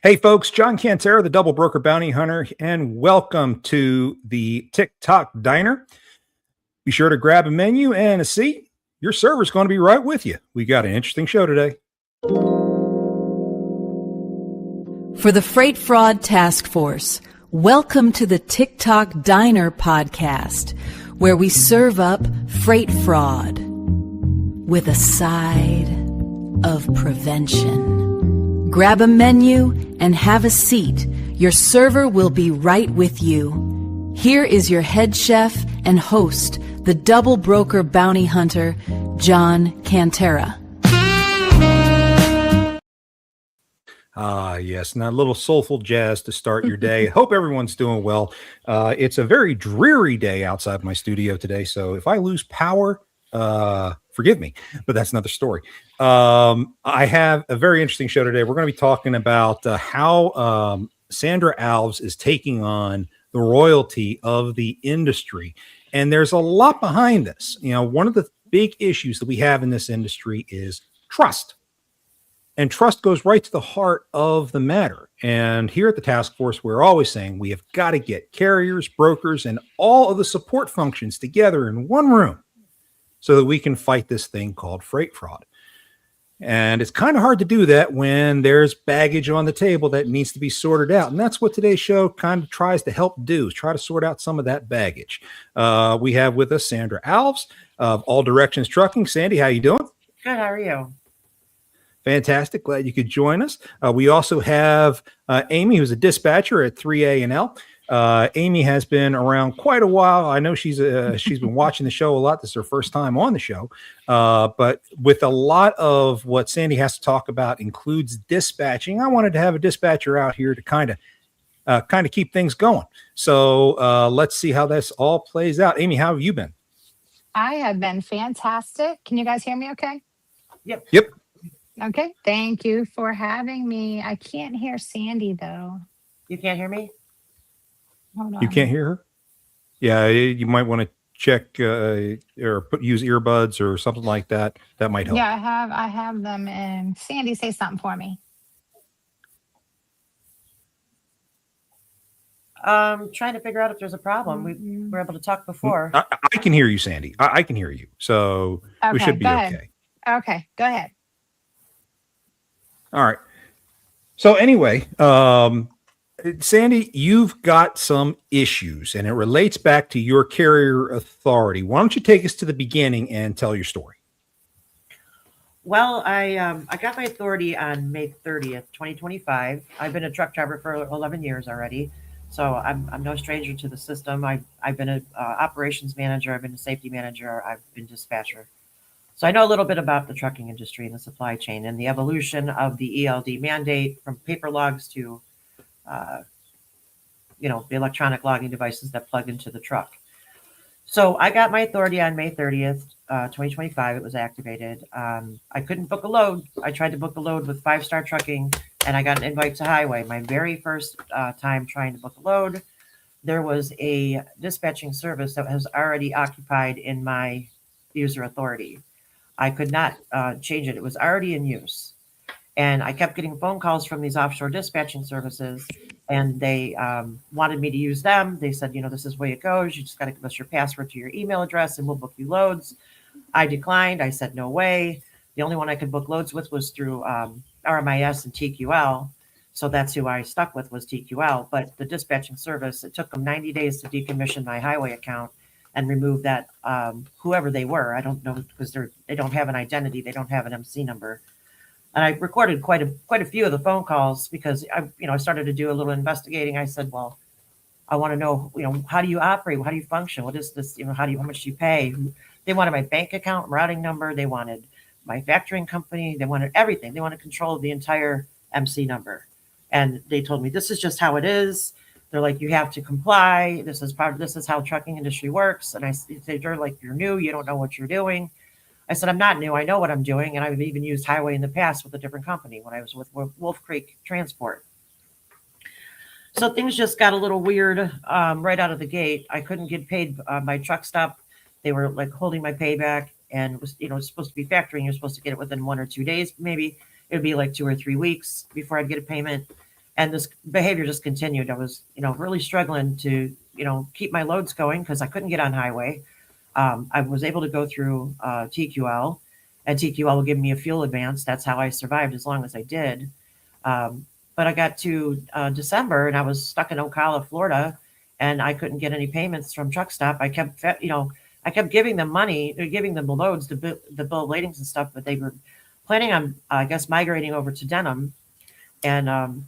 Hey, folks, John Cantera, the Double Broker Bounty Hunter, and welcome to the TikTok Diner. Be sure to grab a menu and a seat. Your server's going to be right with you. We got an interesting show today. For the Freight Fraud Task Force, welcome to the TikTok Diner podcast, where we serve up freight fraud with a side of prevention. Grab a menu and have a seat. Your server will be right with you. Here is your head chef and host, the Double Broker Bounty Hunter, John Cantera. Yes. Now, a little soulful jazz to start your day. Hope everyone's doing well. It's a very dreary day outside my studio today, so if I lose power, forgive me, but that's another story. I have a very interesting show today. We're going to be talking about how Sandra Alves is taking on the royalty of the industry. And there's a lot behind this. You know, one of the big issues that we have in this industry is trust. And trust goes right to the heart of the matter. And here at the task force, we're always saying we have got to get carriers, brokers, and all of the support functions together in one room so that we can fight this thing called freight fraud. And it's kind of hard to do that when there's baggage on the table that needs to be sorted out. And that's what today's show kind of tries to help do, is try to sort out some of that baggage. We have with us Sandra Alves of All Directions Trucking. Sandy, how you doing? Good. How are you? Fantastic. Glad you could join us. We also have Amy, who's a dispatcher at 3A&L. Amy has been around quite a while. I know she's been watching the show a lot. This is her first time on the show. But with a lot of what Sandy has to talk about includes dispatching, I wanted to have a dispatcher out here to kind of keep things going. So let's see how this all plays out. Amy, how have you been? I have been fantastic. Can you guys hear me okay? Yep. Okay. Thank you for having me. I can't hear Sandy, though. You can't hear me? Hold on. You can't hear her? Yeah, you might want to check or use earbuds or something like that. That might help. Yeah, I have them. And Sandy, say something for me. Trying to figure out if there's a problem. We were able to talk before. I can hear you, Sandy. I can hear you. So we should be okay. Okay, go ahead. All right. So anyway, Sandy, you've got some issues, and it relates back to your carrier authority. Why don't you take us to the beginning and tell your story? Well, I got my authority on May 30th, 2025. I've been a truck driver for 11 years already, so I'm no stranger to the system. I've been an operations manager. I've been a safety manager. I've been dispatcher. So I know a little bit about the trucking industry and the supply chain and the evolution of the ELD mandate from paper logs to the electronic logging devices that plug into the truck. So I got my authority on May 30th, 2025. It was activated. I couldn't book a load. I tried to book a load with 5-Star Trucking, and I got an invite to Highway. My very first time trying to book a load, there was a dispatching service that was already occupied in my user authority. I could not change it. It was already in use. And I kept getting phone calls from these offshore dispatching services, and they wanted me to use them. They said, this is the way it goes. You just got to give us your password to your email address and we'll book you loads. I declined. I said, no way. The only one I could book loads with was through RMIS and TQL. So that's who I stuck with, was TQL. But the dispatching service, it took them 90 days to decommission my Highway account and remove that, whoever they were. I don't know, because they don't have an identity. They don't have an MC number. And I recorded quite a few of the phone calls because I started to do a little investigating. I said, well, I want to know, how do you operate? How do you function? What is this? How much do you pay? They wanted my bank account, routing number. They wanted my factoring company. They wanted everything. They wanted control of the entire MC number. And they told me, this is just how it is. They're like, you have to comply. This is how trucking industry works. And they're like, you're new. You don't know what you're doing. I said, I'm not new. I know what I'm doing. And I've even used Highway in the past with a different company when I was with Wolf Creek Transport. So things just got a little weird right out of the gate. I couldn't get paid by truck stop. They were like holding my payback, and it was, it's supposed to be factoring. You're supposed to get it within 1 or 2 days. Maybe it would be like 2 or 3 weeks before I'd get a payment. And this behavior just continued. I was, really struggling to, keep my loads going because I couldn't get on highway. I was able to go through TQL, and TQL will give me a fuel advance. That's how I survived as long as I did. But I got to December, and I was stuck in Ocala, Florida, and I couldn't get any payments from Truck Stop. I kept, I kept giving them money, giving them the loads, the bill of ladings and stuff, but they were planning on, I guess, migrating over to Denim. And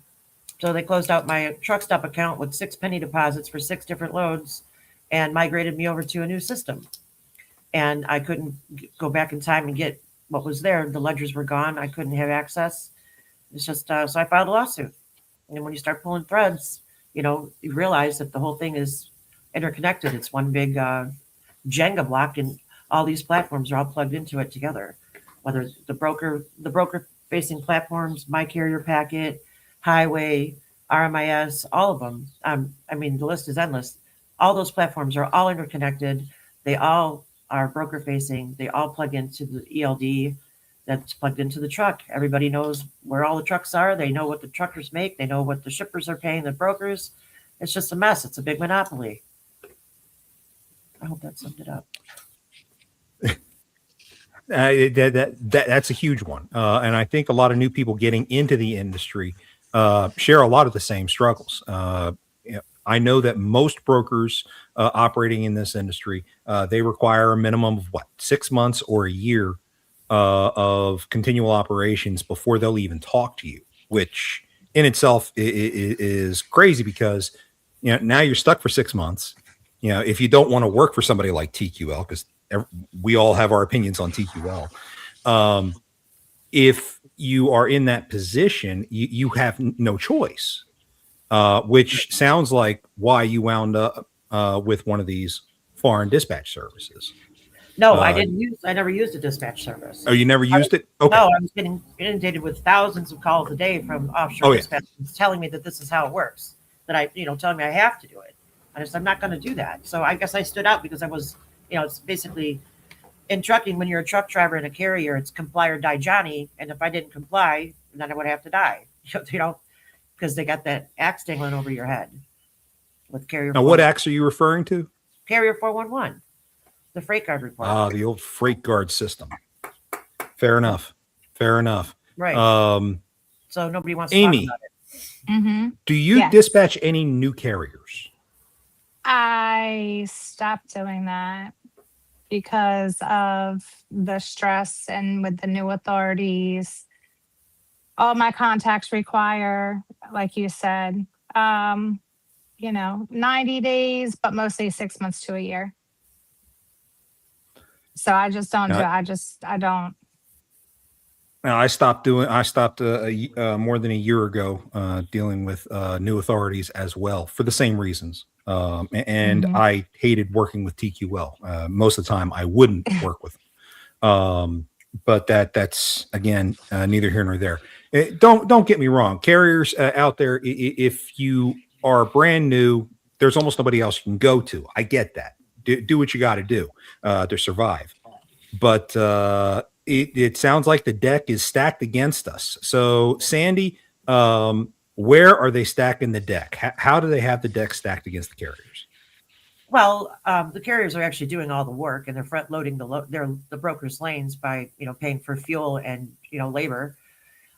so they closed out my Truck Stop account with 6 penny deposits for 6 different loads and migrated me over to a new system. And I couldn't go back in time and get what was there. The ledgers were gone. I couldn't have access. It's just, so I filed a lawsuit. And when you start pulling threads, you realize that the whole thing is interconnected. It's one big Jenga block, and all these platforms are all plugged into it together. Whether it's the broker facing platforms, My Carrier Packet, Highway, RMIS, all of them. I mean, the list is endless. All those platforms are all interconnected. They all are broker facing. They all plug into the ELD that's plugged into the truck. Everybody knows where all the trucks are. They know what the truckers make. They know what the shippers are paying the brokers. It's just a mess. It's a big monopoly. I hope that summed it up. That's a huge one. And I think a lot of new people getting into the industry share a lot of the same struggles. I know that most brokers operating in this industry, they require a minimum of 6 months or a year of continual operations before they'll even talk to you, which in itself is crazy because, now you're stuck for 6 months. If you don't want to work for somebody like TQL, because we all have our opinions on TQL. If you are in that position, you have no choice, which sounds like why you wound up with one of these foreign dispatch services. No, I never used a dispatch service. Oh, you never used it? Okay. No, I was getting inundated with thousands of calls a day from offshore dispatchers telling me that this is how it works, that telling me I have to do it. I'm not going to do that. So I guess I stood out because I was, it's basically in trucking, when you're a truck driver and a carrier, it's comply or die Johnny. And if I didn't comply, then I would have to die, because they got that axe dangling over your head with carrier. Now, what axe are you referring to? Carrier 411, the freight guard report. The old freight guard system. Fair enough. Right. So nobody wants to Amy, talk about it. Mm-hmm. Do you dispatch any new carriers? I stopped doing that because of the stress and with the new authorities. All my contacts require, like you said, 90 days, but mostly 6 months to a year. So I just don't I don't. Now, I stopped more than a year ago dealing with new authorities as well for the same reasons. And I hated working with TQL. Most of the time I wouldn't work with them. But that's again, neither here nor there. Don't get me wrong. Carriers out there, if you are brand new, there's almost nobody else you can go to. I get that. Do what you got to do to survive. But it sounds like the deck is stacked against us. So, Sandy, where are they stacking the deck? How do they have the deck stacked against the carriers? Well, the carriers are actually doing all the work, and they're front loading the brokers' lanes by paying for fuel and labor.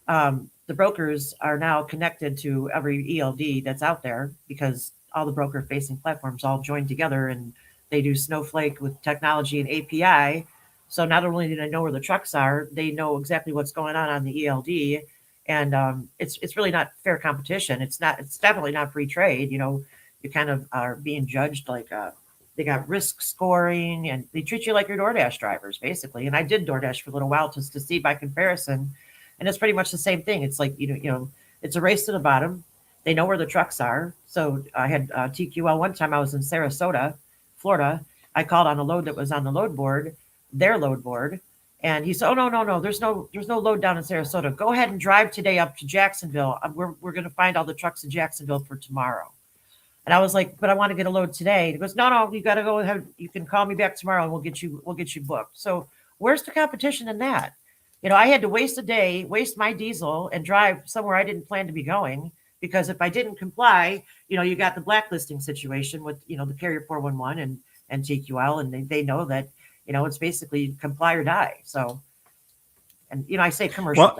The brokers are now connected to every ELD that's out there because all the broker facing platforms all join together, and they do Snowflake with technology and API. So not only do they know where the trucks are, they know exactly what's going on the ELD, and it's really not fair competition. It's definitely not free trade. You kind of are being judged like they got risk scoring, and they treat you like your DoorDash drivers basically. And I did DoorDash for a little while just to see by comparison, and it's pretty much the same thing. It's like it's a race to the bottom. They know where the trucks are. So I had TQL one time. I was in Sarasota, Florida. I called on a load that was on the load board, their load board, and he said, "Oh no, there's no load down in Sarasota. Go ahead and drive today up to Jacksonville. We're going to find all the trucks in Jacksonville for tomorrow." And I was like, "But I want to get a load today." He goes, "No, you got to go ahead. You can call me back tomorrow, and we'll get you booked." So where's the competition in that? I had to waste a day, waste my diesel, and drive somewhere I didn't plan to be going because if I didn't comply, you got the blacklisting situation with, the carrier 411 and TQL, and they know that, it's basically comply or die. So, and, I say commercial.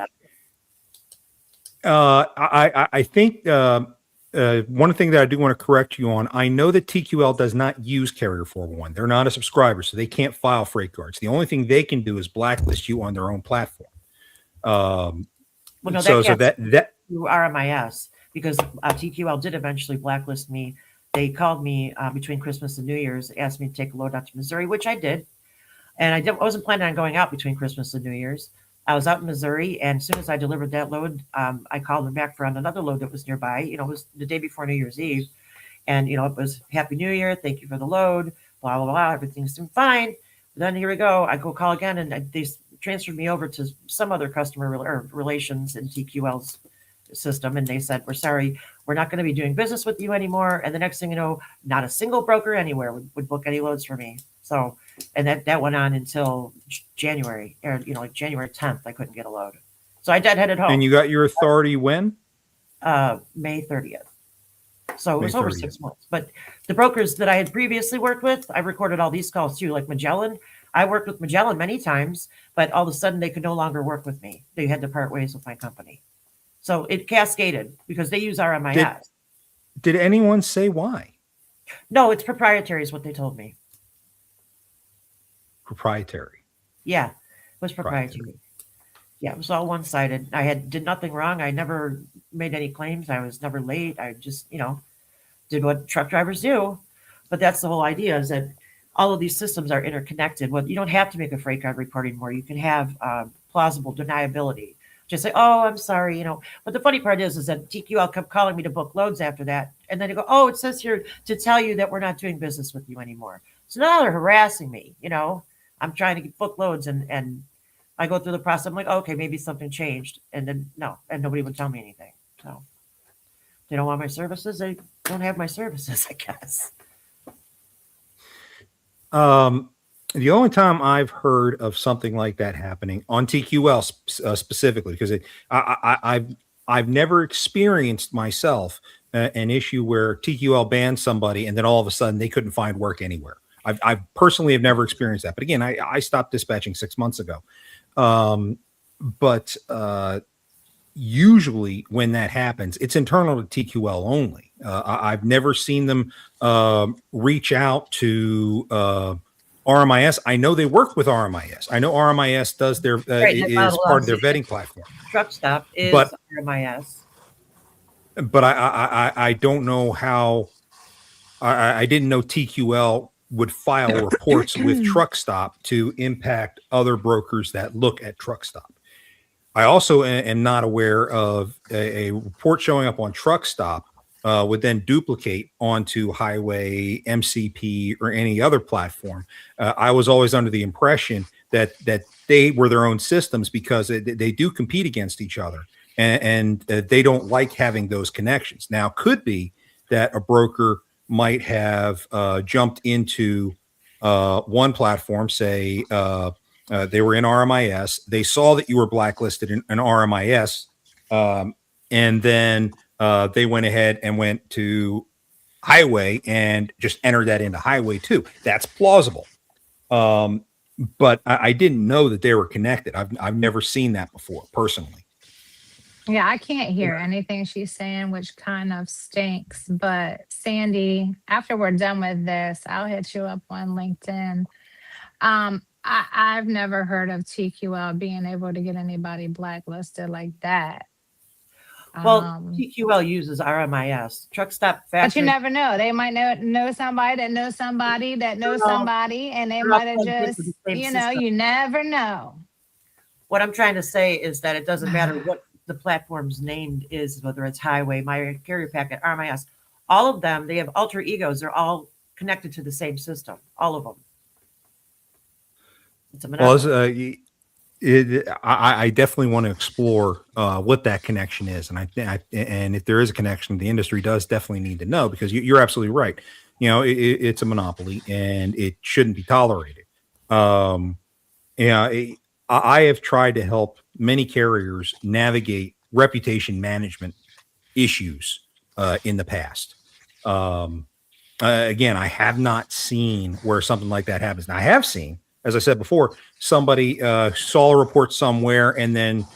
Well, I think one thing that I do want to correct you on, I know that TQL does not use Carrier 401. They're not a subscriber, so they can't file freight cards. The only thing they can do is blacklist you on their own platform. Well, no, so that through RMIS, because TQL did eventually blacklist me. They called me between Christmas and New Year's, asked me to take a load out to Missouri, which I did. And I wasn't planning on going out between Christmas and New Year's. I was out in Missouri, and as soon as I delivered that load, I called them back for another load that was nearby. It was the day before New Year's Eve. And, it was Happy New Year. Thank you for the load. Blah, blah, blah. Everything seemed fine. But then here we go. I go call again, and they transferred me over to some other customer relations in TQL's system. And they said, we're sorry, we're not going to be doing business with you anymore. And the next thing you know, not a single broker anywhere would book any loads for me. So, and that went on until January, or, like January 10th, I couldn't get a load. So I deadheaded home. And you got your authority when? May 30th. So it was over 6 months. But the brokers that I had previously worked with, I recorded all these calls too, like Magellan. I worked with Magellan many times, but all of a sudden they could no longer work with me. They had to part ways with my company. So it cascaded because they use RMIS. Did anyone say why? No, it's proprietary is what they told me. Proprietary. Yeah, it was proprietary. Yeah, it was all one-sided. I did nothing wrong. I never made any claims. I was never late. I just, did what truck drivers do. But that's the whole idea, is that all of these systems are interconnected. Well, you don't have to make a freight card report anymore. You can have plausible deniability. Just say, oh, I'm sorry, But the funny part is that TQL kept calling me to book loads after that. And then they go, oh, it says here to tell you that we're not doing business with you anymore. So now they're harassing me, I'm trying to book loads and I go through the process. I'm like, oh, okay, maybe something changed. And then no, and nobody would tell me anything. So they don't want my services. They don't have my services, I guess. The only time I've heard of something like that happening on TQL specifically, because I've never experienced myself an issue where TQL banned somebody and then all of a sudden they couldn't find work anywhere. I personally have never experienced that. But again, I stopped dispatching 6 months ago. But usually when that happens, it's internal to TQL only. I've never seen them reach out to RMIS. I know they work with RMIS. I know RMIS does their is part of their vetting platform. Truck Stop is RMIS. But I don't know how. I didn't know TQL would file reports with Truck Stop to impact other brokers that look at Truck Stop. I also am not aware of a report showing up on Truck Stop would then duplicate onto Highway, MCP, or any other platform. I was always under the impression that they were their own systems because they do compete against each other, and they don't like having those connections. Now, could be that a broker might have jumped into one platform, say they were in RMIS, they saw that you were blacklisted in RMIS, and then they went ahead and went to Highway and just entered that into Highway too. That's plausible. But I didn't know that they were connected. I've never seen that before personally. Yeah, I can't hear anything she's saying, which kind of stinks. But Sandy, after we're done with this, I'll hit you up on LinkedIn. I've never heard of TQL being able to get anybody blacklisted like that. Well, TQL uses RMIS. Truck Stop Factory. But you never know. They might know somebody that knows somebody that knows somebody, and they might have just, you never know. What I'm trying to say is that it doesn't matter what the platform's name is, whether it's Highway, My Carrier Packet, RMIS, all of them, they have alter egos. They're all connected to the same system, all of them. It's a monopoly. Well, I definitely want to explore what that connection is, and and if there is a connection, the industry does definitely need to know, because you're absolutely right. It's a monopoly and it shouldn't be tolerated. I have tried to help many carriers navigate reputation management issues in the past. Again, I have not seen where something like that happens. Now, I have seen, as I said before, somebody saw a report somewhere and then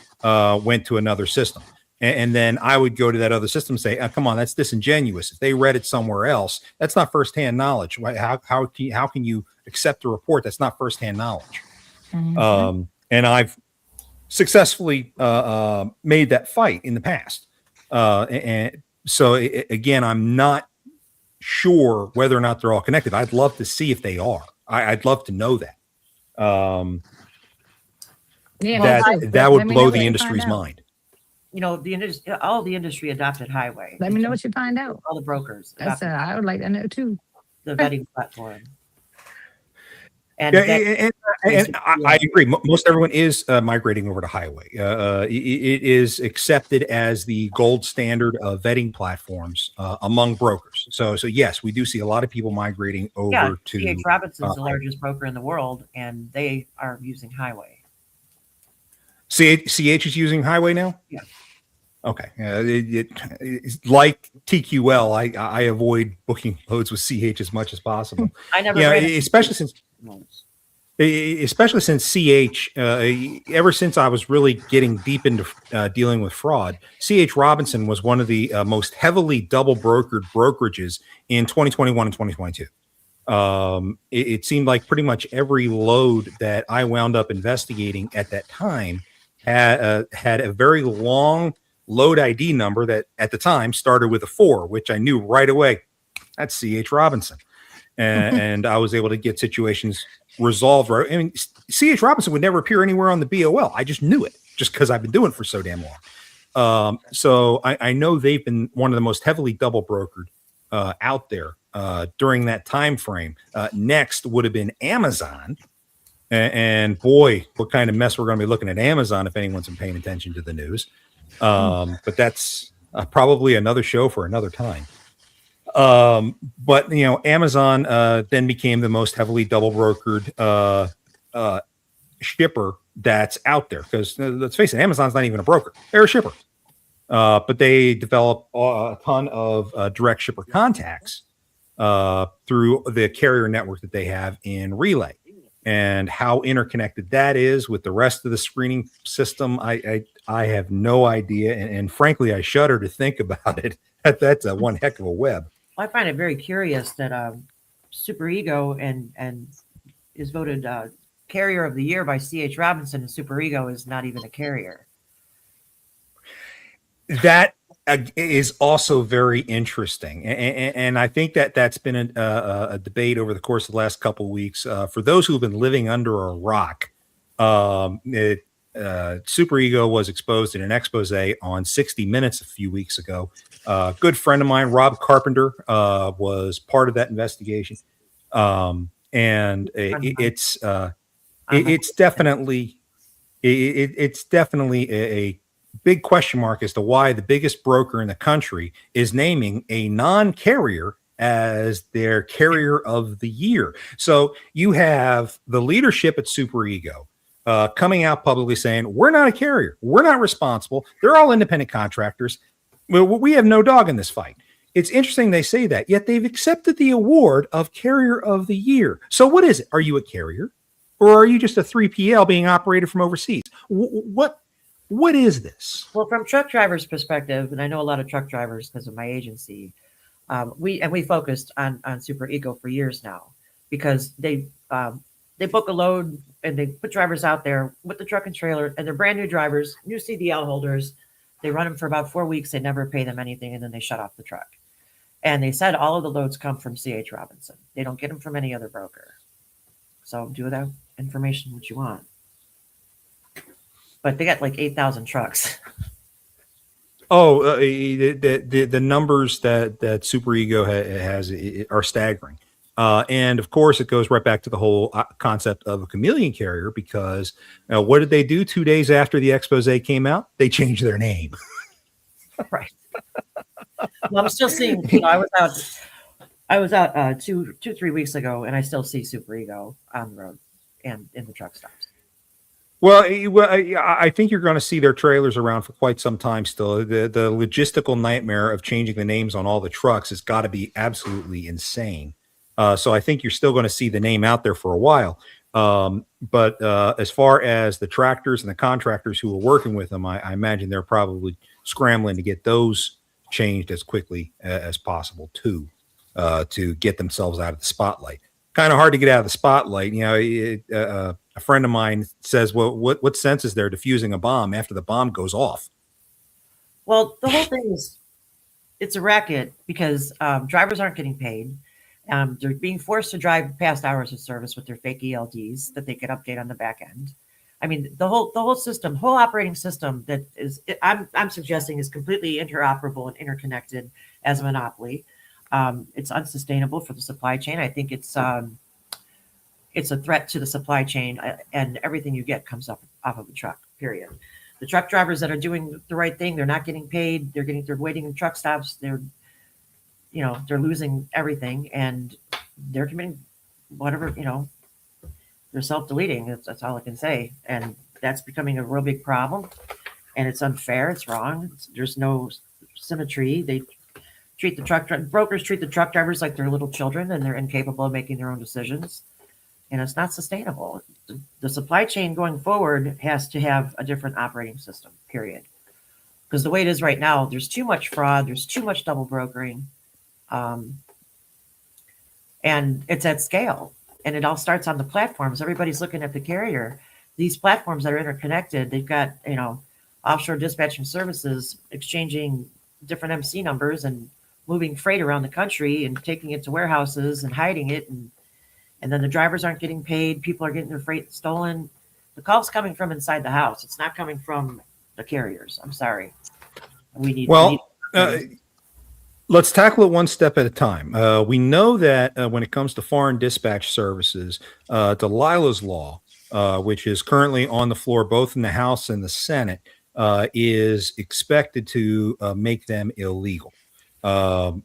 went to another system. And then I would go to that other system and say, come on, that's disingenuous. If they read it somewhere else, that's not firsthand knowledge. How can you accept a report that's not firsthand knowledge? And I've successfully made that fight in the past. And so, again, I'm not sure whether or not they're all connected. I'd love to see if they are. I'd love to know that. That would blow the industry's mind. You know, all the industry adopted Highway. Let me know what you find out. All the brokers. I would like to know too. The vetting platform. And I agree. Most everyone is migrating over to Highway. It is accepted as the gold standard of vetting platforms among brokers. So yes, we do see a lot of people migrating over to. C.H. Robinson's the largest broker in the world, and they are using Highway. CH is using Highway now? Yeah. Okay. It's like TQL. I avoid booking loads with CH as much as possible. I never. Especially since CH, ever since I was really getting deep into dealing with fraud, CH Robinson was one of the most heavily double brokered brokerages in 2021 and 2022. It seemed like pretty much every load that I wound up investigating at that time had a very long load ID number that at the time started with a 4, which I knew right away. That's CH Robinson. And I was able to get situations resolved. Right. I mean, CH Robinson would never appear anywhere on the BOL. I just knew it just because I've been doing it for so damn long. So I know they've been one of the most heavily double brokered out there during that time frame. Next would have been Amazon. And boy, what kind of mess we're going to be looking at Amazon if anyone's been paying attention to the news. But that's probably another show for another time. But Amazon then became the most heavily double brokered shipper that's out there, because let's face it, Amazon's not even a broker; they're a shipper. But they develop a ton of direct shipper contacts through the carrier network that they have in Relay. And how interconnected that is with the rest of the screening system, I have no idea. And frankly, I shudder to think about it. That's one heck of a web. I find it very curious that Super Ego and is voted Carrier of the Year by C.H. Robinson, and Super Ego is not even a carrier. That is also very interesting, and I think that's been a debate over the course of the last couple of weeks. For those who've been living under a rock, Super Ego was exposed in an expose on 60 Minutes a few weeks ago. Good friend of mine, Rob Carpenter, was part of that investigation, and it's definitely a big question mark as to why the biggest broker in the country is naming a non-carrier as their carrier of the year. So you have the leadership at Super Ego coming out publicly saying, we're not a carrier. We're not responsible. They're all independent contractors. We have no dog in this fight. It's interesting they say that, yet they've accepted the award of carrier of the year. So what is it? Are you a carrier? Or are you just a 3PL being operated from overseas? What is this? Well, from truck drivers' perspective, and I know a lot of truck drivers because of my agency, we focused on Super Ego for years now, because they book a load and they put drivers out there with the truck and trailer, and they're brand new drivers, new CDL holders. They run them for about 4 weeks. They never pay them anything, and then they shut off the truck. And they said all of the loads come from C.H. Robinson. They don't get them from any other broker. So do with that information what you want. But they got like 8,000 trucks. Oh, the numbers that Super Ego has are staggering. And of course, it goes right back to the whole concept of a chameleon carrier, because what did they do 2 days after the expose came out? They changed their name. Right. Well, I'm still seeing, I was out 3 weeks ago, and I still see Super Ego on the road and in the truck stops. Well, I think you're going to see their trailers around for quite some time still. The logistical nightmare of changing the names on all the trucks has got to be absolutely insane. So I think you're still going to see the name out there for a while. But as far as the tractors and the contractors who are working with them, I imagine they're probably scrambling to get those changed as quickly as possible too, to get themselves out of the spotlight. Kind of hard to get out of the spotlight. A friend of mine says, well, what sense is there defusing a bomb after the bomb goes off? Well, the whole thing is it's a racket because drivers aren't getting paid. They're being forced to drive past hours of service with their fake ELDs that they can update on the back end. I mean, the whole system, whole operating system that is, I'm suggesting is completely interoperable and interconnected as a monopoly. It's unsustainable for the supply chain. I think it's a threat to the supply chain, and everything you get comes off of a truck, period. The truck drivers that are doing the right thing, they're not getting paid. They're waiting in truck stops. They're losing everything, and they're committing whatever, they're self-deleting. That's all I can say. And that's becoming a real big problem, and it's unfair. It's wrong. There's no symmetry. They treat brokers treat the truck drivers like they're little children, and they're incapable of making their own decisions. And it's not sustainable. The supply chain going forward has to have a different operating system, period. Because the way it is right now, there's too much fraud, there's too much double brokering, and it's at scale. And it all starts on the platforms. Everybody's looking at the carrier. These platforms that are interconnected, they've got, offshore dispatching services exchanging different MC numbers and moving freight around the country and taking it to warehouses and hiding it, and then the drivers aren't getting paid. People are getting their freight stolen. The call's coming from inside the house. It's not coming from the carriers. I'm sorry. Let's tackle it one step at a time. We know that when it comes to foreign dispatch services, Delilah's Law, which is currently on the floor both in the House and the Senate, is expected to make them illegal.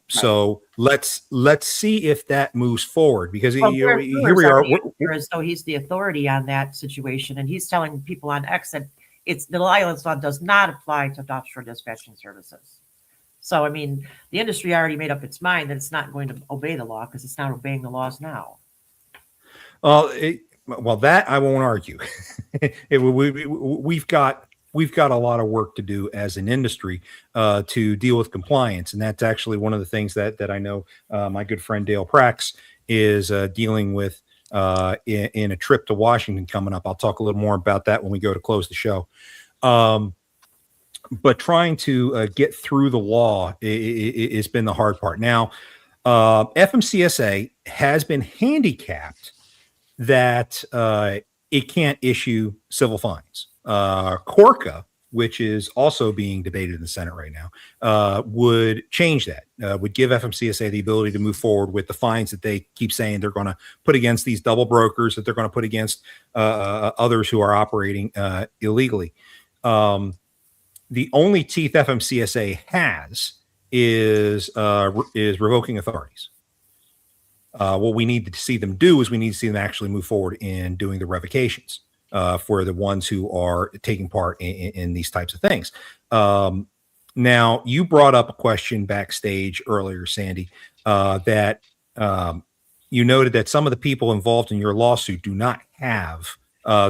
So let's see if that moves forward, because here we are. As though he's the authority on that situation, and he's telling people on X that the Delilah's Law does not apply to offshore dispatching services. So, I mean, the industry already made up its mind that it's not going to obey the law because it's not obeying the laws now. Well, that I won't argue. We've got a lot of work to do as an industry to deal with compliance, and that's actually one of the things that I know my good friend Dale Prax is dealing with in a trip to Washington coming up. I'll talk a little more about that when we go to close the show. But trying to get through the law has been the hard part. Now, FMCSA has been handicapped that it can't issue civil fines. Corca, which is also being debated in the Senate right now, would change that, would give FMCSA the ability to move forward with the fines that they keep saying they're going to put against these double brokers, that they're going to put against others who are operating illegally. The only teeth FMCSA has is revoking authorities. What we need to see them do is we need to see them actually move forward in doing the revocations for the ones who are taking part in these types of things. Now, you brought up a question backstage earlier, Sandy, that you noted that some of the people involved in your lawsuit do not have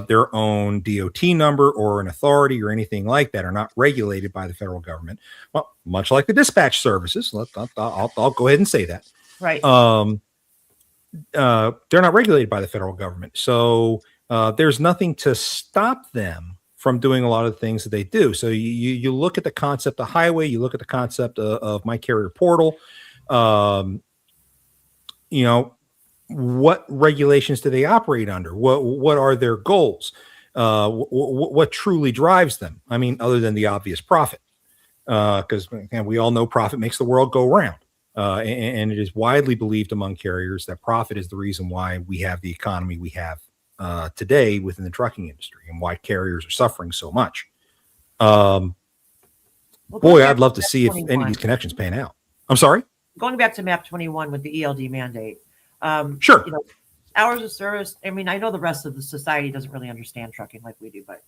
their own DOT number or an authority or anything like that, are not regulated by the federal government. Well, much like the dispatch services, I'll go ahead and say that. Right. They're not regulated by the federal government. So there's nothing to stop them from doing a lot of the things that they do. So you look at the concept of highway, you look at the concept of My Carrier Portal, what regulations do they operate under? What are their goals? What truly drives them? I mean, other than the obvious profit, because we all know profit makes the world go round. And it is widely believed among carriers that profit is the reason why we have the economy we have today within the trucking industry, and why carriers are suffering so much. Boy, I'd love to see if any of these connections pan out. I'm sorry? Going back to MAP 21 with the ELD mandate. Sure. Hours of service. I mean, I know the rest of the society doesn't really understand trucking like we do, but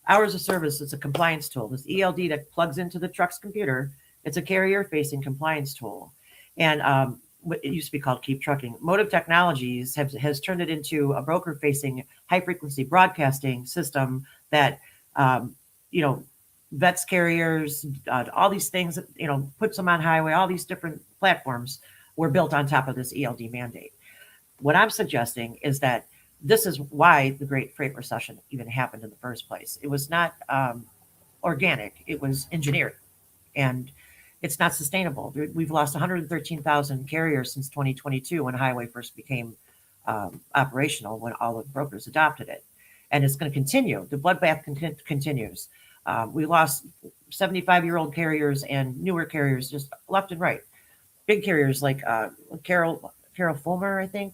hours of service, it's a compliance tool. This ELD that plugs into the truck's computer, it's a carrier-facing compliance tool. And it used to be called Keep Trucking. Motive Technologies has turned it into a broker-facing high-frequency broadcasting system that, vets carriers, all these things, puts them on highway, all these different platforms were built on top of this ELD mandate. What I'm suggesting is that this is why the Great Freight Recession even happened in the first place. It was not organic. It was engineered, and it's not sustainable. We've lost 113,000 carriers since 2022 when highway first became operational, when all the brokers adopted it. And it's going to continue. The bloodbath continues. We lost 75-year-old carriers and newer carriers just left and right. Big carriers like Carol Fulmer, I think.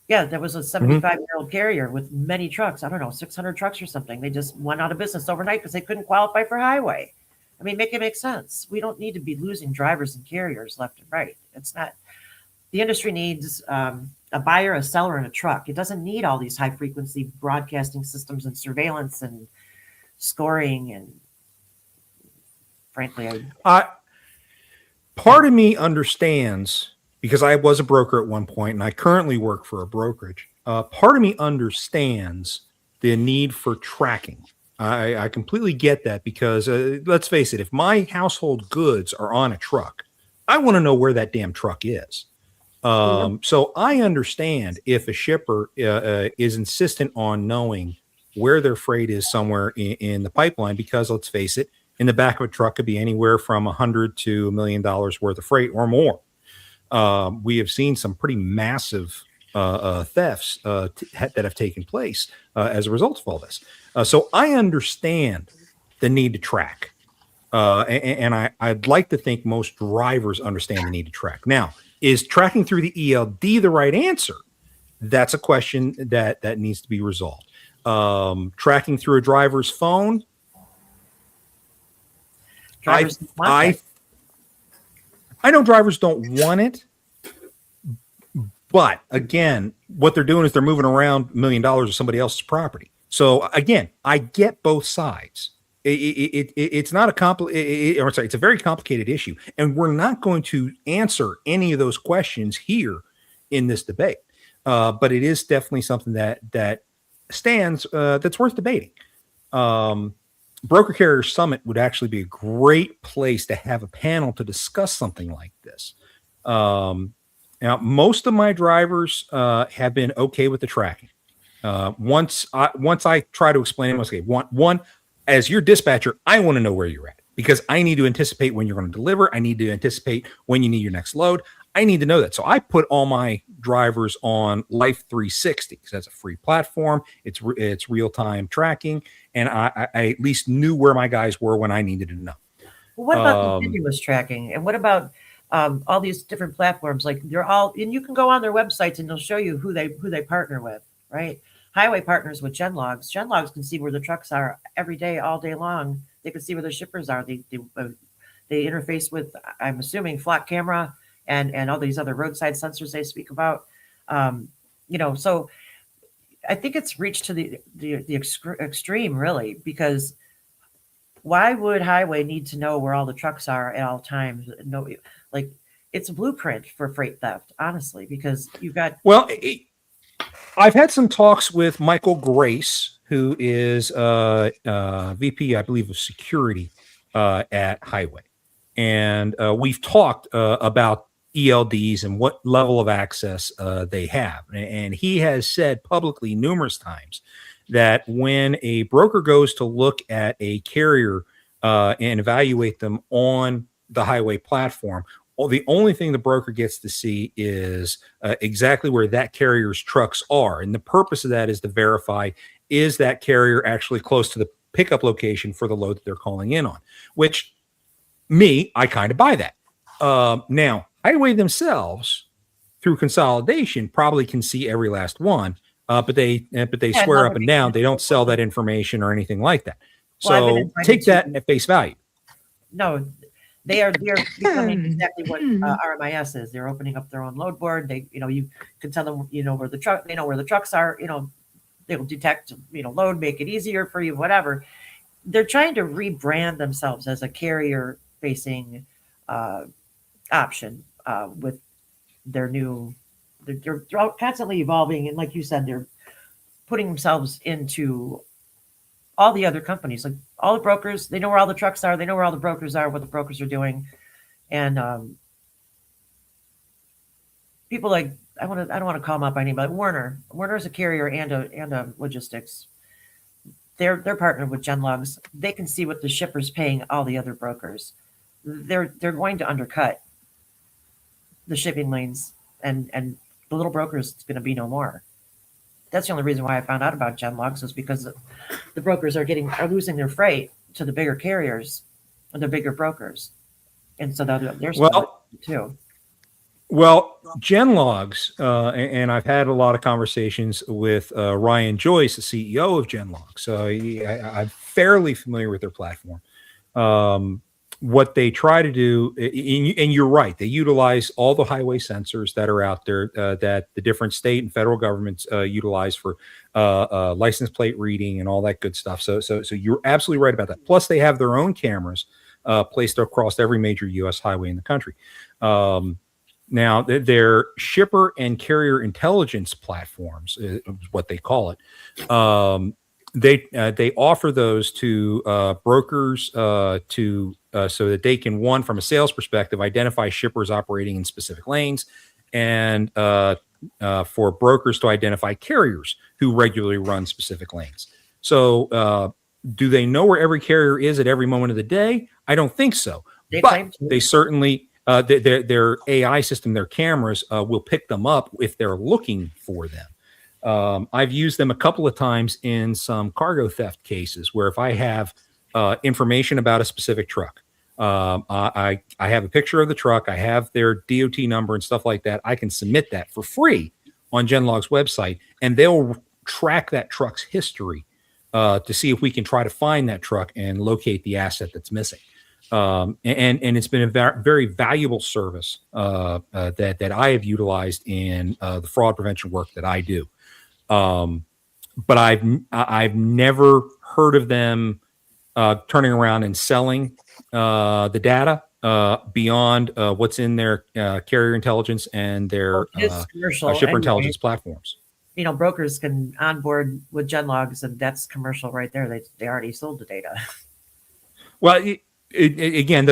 Yeah, there was a 75-year-old carrier with many trucks. I don't know, 600 trucks or something. They just went out of business overnight because they couldn't qualify for highway. I mean, make it make sense. We don't need to be losing drivers and carriers left and right. It's not. The industry needs a buyer, a seller, and a truck. It doesn't need all these high-frequency broadcasting systems and surveillance and scoring. And frankly, part of me understands, because I was a broker at one point and I currently work for a brokerage. Part of me understands the need for tracking. I completely get that because let's face it, if my household goods are on a truck, I want to know where that damn truck is. So I understand if a shipper is insistent on knowing where their freight is somewhere in the pipeline, because let's face it, in the back of a truck could be anywhere from $100 to $1 million worth of freight or more. We have seen some pretty massive thefts that have taken place as a result of all this. So I understand the need to track. And I'd like to think most drivers understand the need to track. Now, is tracking through the ELD the right answer? That's a question that needs to be resolved. Tracking through a driver's phone. I know drivers don't want it, but again, what they're doing is they're moving around $1 million of somebody else's property. So again, I get both sides. It's not it's a very complicated issue, and we're not going to answer any of those questions here in this debate. But it is definitely something that stands that's worth debating. Broker Carrier Summit would actually be a great place to have a panel to discuss something like this. Now, most of my drivers have been okay with the tracking. Once I try to explain it, okay, one, as your dispatcher, I want to know where you're at because I need to anticipate when you're going to deliver. I need to anticipate when you need your next load. I need to know that. So I put all my drivers on Life 360 because that's a free platform. It's real-time tracking. And I at least knew where my guys were when I needed to know. Well, what about continuous tracking? And what about all these different platforms? Like they're all, and you can go on their websites and they'll show you who they partner with, right? Highway partners with Genlogs. Genlogs can see where the trucks are every day, all day long. They can see where the shippers are. They interface with, I'm assuming, flock camera and all these other roadside sensors they speak about. So I think it's reached to the extreme, really, because why would highway need to know where all the trucks are at all times? No, like it's a blueprint for freight theft, honestly, because you've got. Well, I've had some talks with Michael Grace, who is VP, I believe, of security at Highway. And we've talked about ELDs and what level of access they have. And he has said publicly numerous times that when a broker goes to look at a carrier and evaluate them on the highway platform, the only thing the broker gets to see is exactly where that carrier's trucks are. And the purpose of that is to verify, is that carrier actually close to the pickup location for the load that they're calling in on, which I kind of buy that. Now, Highway themselves, through consolidation, probably can see every last one, but they swear up and down they don't sell that information or anything like that. So take that at face value. No, they're becoming exactly what RMIS is. They're opening up their own load board. They, you can tell them, where they know where the trucks are. They will detect, load, make it easier for you, whatever. They're trying to rebrand themselves as a carrier-facing option with their new. They're constantly evolving, and like you said, they're putting themselves into all the other companies, like all the brokers. They know where all the trucks are. They know where all the brokers are, what the brokers are doing, and people like I don't want to call them up by name, but Werner. Werner is a carrier and a logistics. They're partnered with Genlogs. They can see what the shipper's paying all the other brokers. They're going to undercut the shipping lanes, and the little brokers is going to be no more. That's the only reason why I found out about Genlogs, is because the brokers are losing their freight to the bigger carriers and the bigger brokers, and so they're too. Well, Genlogs, and I've had a lot of conversations with Ryan Joyce, the CEO of Genlogs. So I'm fairly familiar with their platform. What they try to do, and you're right, they utilize all the highway sensors that are out there that the different state and federal governments utilize for license plate reading and all that good stuff. So you're absolutely right about that. Plus, they have their own cameras placed across every major U.S. highway in the country. Now, their shipper and carrier intelligence platforms is what they call it. They offer those to brokers so that they can, one, from a sales perspective, identify shippers operating in specific lanes, and for brokers to identify carriers who regularly run specific lanes. So do they know where every carrier is at every moment of the day? I don't think so. But they certainly, their AI system, their cameras will pick them up if they're looking for them. I've used them a couple of times in some cargo theft cases where if I have information about a specific truck, I have a picture of the truck, I have their DOT number and stuff like that, I can submit that for free on Genlog's website, and they'll track that truck's history to see if we can try to find that truck and locate the asset that's missing. And it's been a very valuable service that I have utilized in the fraud prevention work that I do. But I've never heard of them turning around and selling the data beyond what's in their carrier intelligence and their shipper intelligence platforms. Brokers can onboard with Genlogs, and that's commercial right there. They already sold the data. Well, again,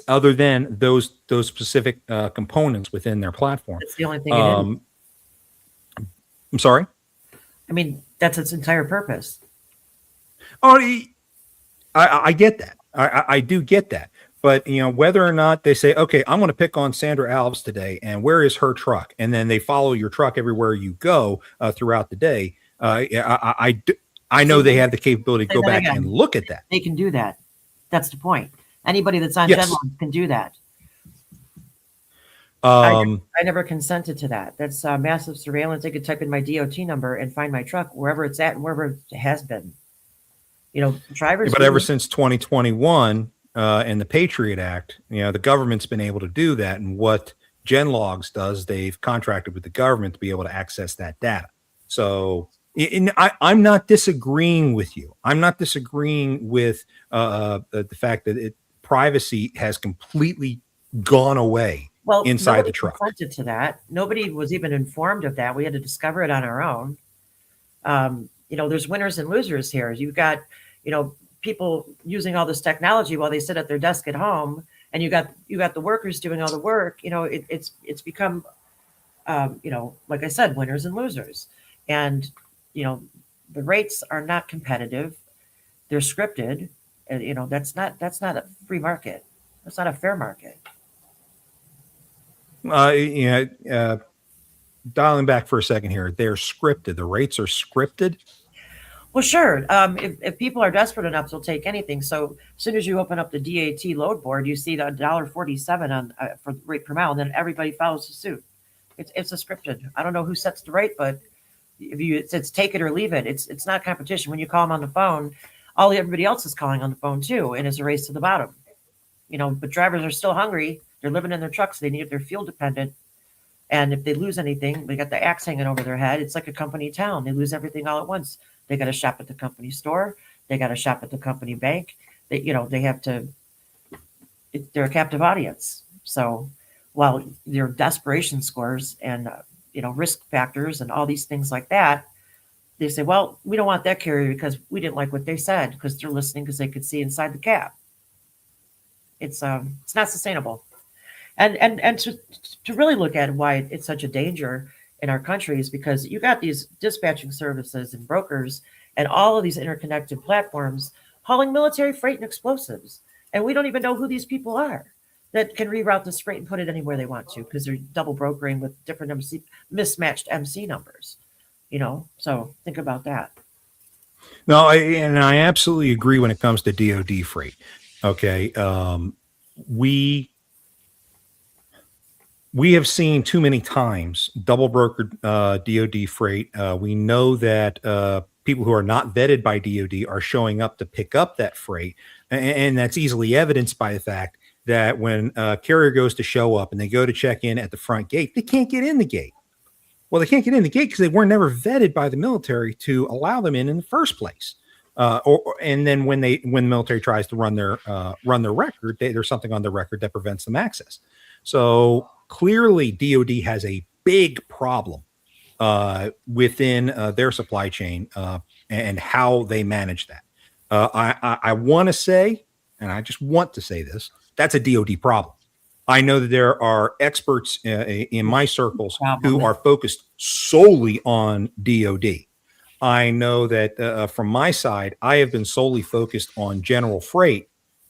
other than those specific components within their platform, that's the only thing. I'm sorry. I mean, that's its entire purpose. Oh, I get that. I do get that. But, whether or not they say, okay, I'm going to pick on Sandra Alves today, and where is her truck? And then they follow your truck everywhere you go throughout the day. I know they have the capability to go back and look at that. They can do that. That's the point. Anybody that's on Genlog can do that. I never consented to that. That's massive surveillance. I could type in my DOT number and find my truck wherever it's at and wherever it has been. Drivers. But ever since 2021 and the Patriot Act, the government's been able to do that. And what Genlogs does, they've contracted with the government to be able to access that data. So I'm not disagreeing with you. I'm not disagreeing with the fact that privacy has completely gone away inside the truck. Consented to that. Nobody was even informed of that. We had to discover it on our own. There's winners and losers here. You've got, people using all this technology while they sit at their desk at home, and you got the workers doing all the work. It's become, like I said, winners and losers. And the rates are not competitive; they're scripted. And that's not a free market. That's not a fair market. Dialing back for a second here, they're scripted. The rates are scripted. Well, sure. If people are desperate enough, they'll take anything. So as soon as you open up the DAT load board, you see the $1.47 on for rate per mile, and then everybody follows the suit. It's a scripted. I don't know who sets the rate, but it's take it or leave it. It's not competition. When you call them on the phone, everybody else is calling on the phone too, and it's a race to the bottom. But drivers are still hungry. They're living in their trucks. They're fuel dependent. And if they lose anything, they got the axe hanging over their head. It's like a company town. They lose everything all at once. They got to shop at the company store. They got to shop at the company bank. They have to, they're a captive audience. So while their desperation scores and, risk factors and all these things like that, they say, well, we don't want that carrier because we didn't like what they said because they're listening because they could see inside the cab. It's not sustainable. And to really look at why it's such a danger in our country is because you got these dispatching services and brokers and all of these interconnected platforms hauling military freight and explosives. And we don't even know who these people are that can reroute this freight and put it anywhere they want to because they're double brokering with different mismatched MC numbers. So think about that. No, I absolutely agree when it comes to DoD freight. Okay. We have seen too many times double brokered DoD freight. We know that people who are not vetted by DoD are showing up to pick up that freight. And that's easily evidenced by the fact that when a carrier goes to show up and they go to check in at the front gate, they can't get in the gate. Well, they can't get in the gate because they were never vetted by the military to allow them in the first place. And then when the military tries to run their record, there's something on the record that prevents them access. So clearly, DoD has a big problem within their supply chain and how they manage that. I want to say, and I just want to say this, that's a DoD problem. I know that there are experts in my circles who are focused solely on DoD. I know that from my side, I have been solely focused on general freight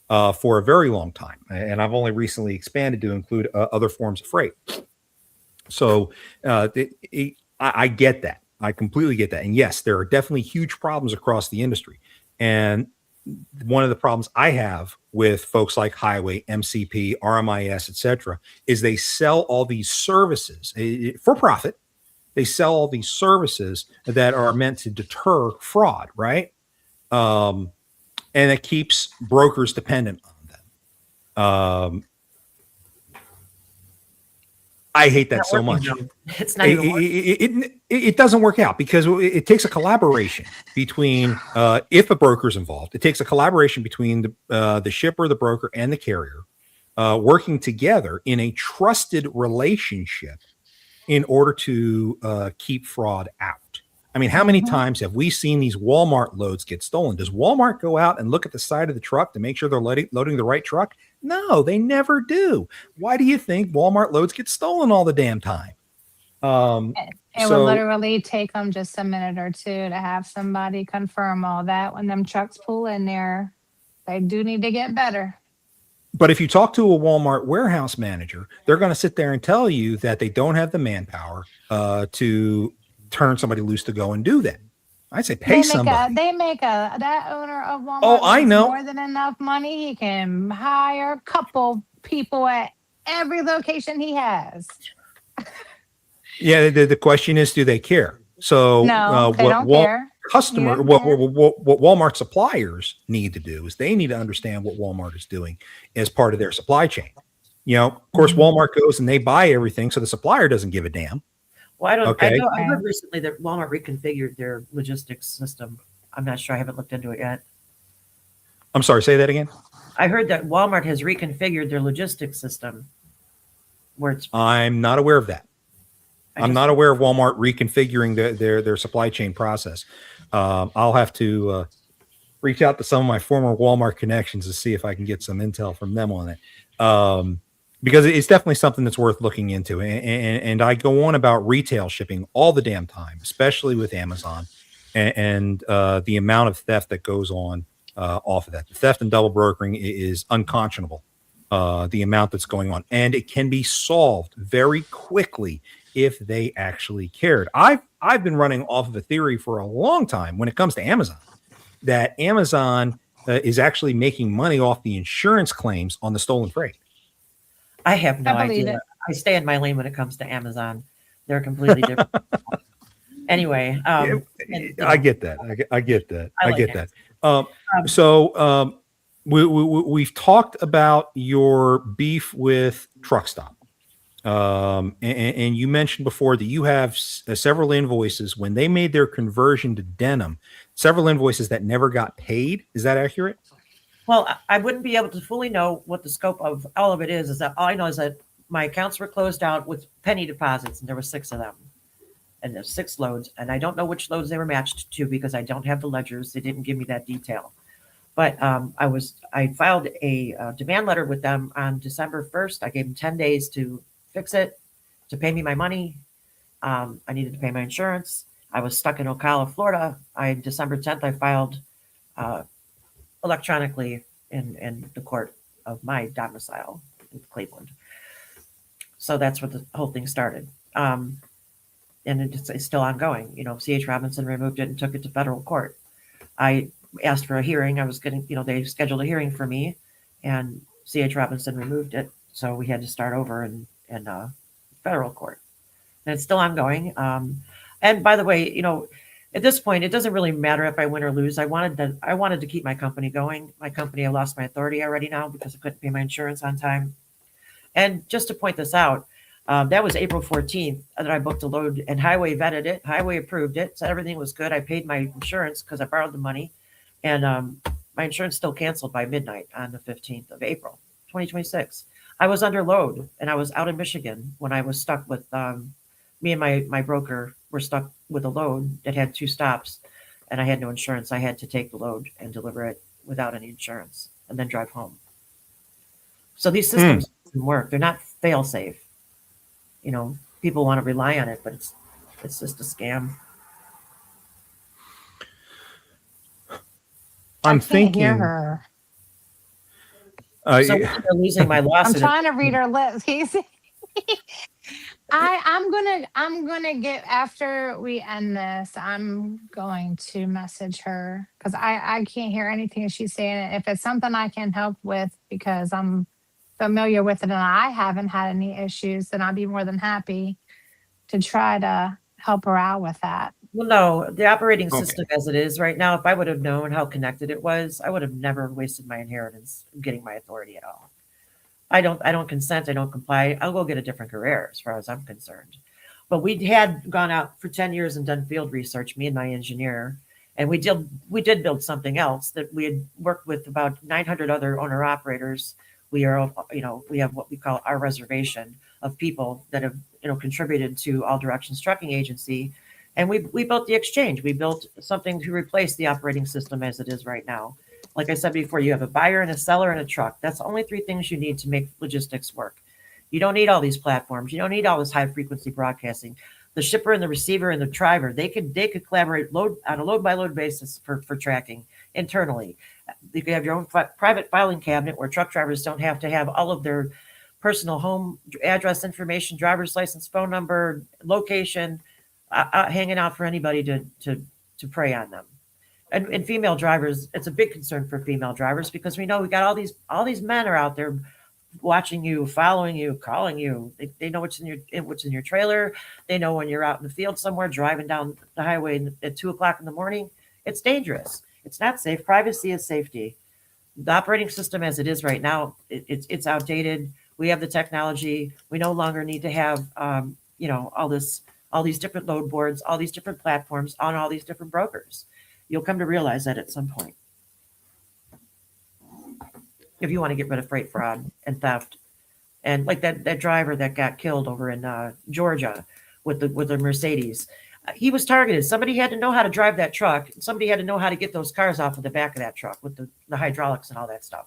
for a very long time. And I've only recently expanded to include other forms of freight. So I get that. I completely get that. And yes, there are definitely huge problems across the industry. And one of the problems I have with folks like Highway, MCP, RMIS, et cetera, is they sell all these services for profit. They sell all these services that are meant to deter fraud, right? And it keeps brokers dependent on them. I hate that so much. It's not even it doesn't work out because it takes a collaboration between if a broker's involved, it takes a collaboration between the shipper, the broker, and the carrier working together in a trusted relationship in order to keep fraud out. I mean, how many times have we seen these Walmart loads get stolen? Does Walmart go out and look at the side of the truck to make sure they're loading the right truck? No, they never do. Why do you think Walmart loads get stolen all the damn time? It would literally take them just a minute or two to have somebody confirm all that. When them trucks pull in there, they do need to get better. But if you talk to a Walmart warehouse manager, they're going to sit there and tell you that they don't have the manpower to turn somebody loose to go and do that. I'd say pay somebody. That owner of Walmart. Oh, I know. More than enough money. He can hire a couple people at every location he has. Yeah, the question is, do they care? So no, they don't care. What Walmart suppliers need to do is they need to understand what Walmart is doing as part of their supply chain. Of course, Walmart goes and they buy everything, so the supplier doesn't give a damn. Well, I heard recently that Walmart reconfigured their logistics system. I'm not sure. I haven't looked into it yet. I'm sorry. Say that again. I heard that Walmart has reconfigured their logistics system. I'm not aware of that. I'm not aware of Walmart reconfiguring their supply chain process. I'll have to reach out to some of my former Walmart connections to see if I can get some intel from them on it. Because it's definitely something that's worth looking into. And I go on about retail shipping all the damn time, especially with Amazon and the amount of theft that goes on off of that. The theft and double brokering is unconscionable, the amount that's going on. And it can be solved very quickly if they actually cared. I've been running off of a theory for a long time when it comes to Amazon, that Amazon is actually making money off the insurance claims on the stolen freight. I have no idea. I stay in my lane when it comes to Amazon. They're completely different. Anyway, I get that. I get that. I get that. we've talked about your beef with Truck Stop. And you mentioned before that you have several invoices when they made their conversion to denim, several invoices that never got paid. Is that accurate? Well, I wouldn't be able to fully know what the scope of all of it is. Is that all I know is that my accounts were closed out with penny deposits, and there were 6 of them, and there's 6 loads, and I don't know which loads they were matched to because I don't have the ledgers. They didn't give me that detail. But I filed a demand letter with them on December 1st. I gave them 10 days to fix it, to pay me my money. I needed to pay my insurance. I was stuck in Ocala, Florida. December 10th, I filed electronically in the court of my domicile in Cleveland. So that's where the whole thing started. And it's still ongoing. C.H. Robinson removed it and took it to federal court. I asked for a hearing. I was getting, they scheduled a hearing for me, and C.H. Robinson removed it. So we had to start over in federal court. And it's still ongoing. And by the way, at this point, it doesn't really matter if I win or lose. I wanted to keep my company going. My company, I lost my authority already now because I couldn't pay my insurance on time. And just to point this out, that was April 14th that I booked a load, and Highway vetted it. Highway approved it, said everything was good. I paid my insurance because I borrowed the money. And my insurance still canceled by midnight on the 15th of April, 2026. I was under load, and I was out in Michigan when I was stuck with me and my broker were stuck with a load that had 2 stops, and I had no insurance. I had to take the load and deliver it without any insurance and then drive home. So these systems don't work. They're not fail safe. People want to rely on it, but it's just a scam. I'm I can't thinking. hear her. So they're losing my I'm lawsuit. trying to read her lips. I'm gonna get after we end this. I'm going to message her because I can't hear anything she's saying. If it's something I can help with because I'm familiar with it and I haven't had any issues, then I'd be more than happy to try to help her out with that. Well, no, the operating system as it is right now, if I would have known how connected it was, I would have never wasted my inheritance getting my authority at all. I don't consent. I don't comply. I'll go get a different career as far as I'm concerned. But we had gone out for 10 years and done field research, me and my engineer, and we did build something else that we had worked with about 900 other owner operators. We have what we call our reservation of people that have, contributed to All Directions Trucking Agency. And we built the exchange. We built something to replace the operating system as it is right now. Like I said before, you have a buyer and a seller and a truck. That's the only 3 things you need to make logistics work. You don't need all these platforms. You don't need all this high frequency broadcasting. The shipper and the receiver and the driver, they could collaborate on a load by load basis for tracking internally. You can have your own private filing cabinet where truck drivers don't have to have all of their personal home address information, driver's license, phone number, location, hanging out for anybody to prey on them. And female drivers, it's a big concern for female drivers because we know we got all these men are out there watching you, following you, calling you. They know what's in your trailer. They know when you're out in the field somewhere driving down the highway at 2:00 in the morning. It's dangerous. It's not safe. Privacy is safety. The operating system as it is right now, it's outdated. We have the technology. We no longer need to have all these different load boards, all these different platforms on all these different brokers. You'll come to realize that at some point. If you want to get rid of freight fraud and theft. And like that driver that got killed over in Georgia with the Mercedes. He was targeted. Somebody had to know how to drive that truck. Somebody had to know how to get those cars off of the back of that truck with the hydraulics and all that stuff.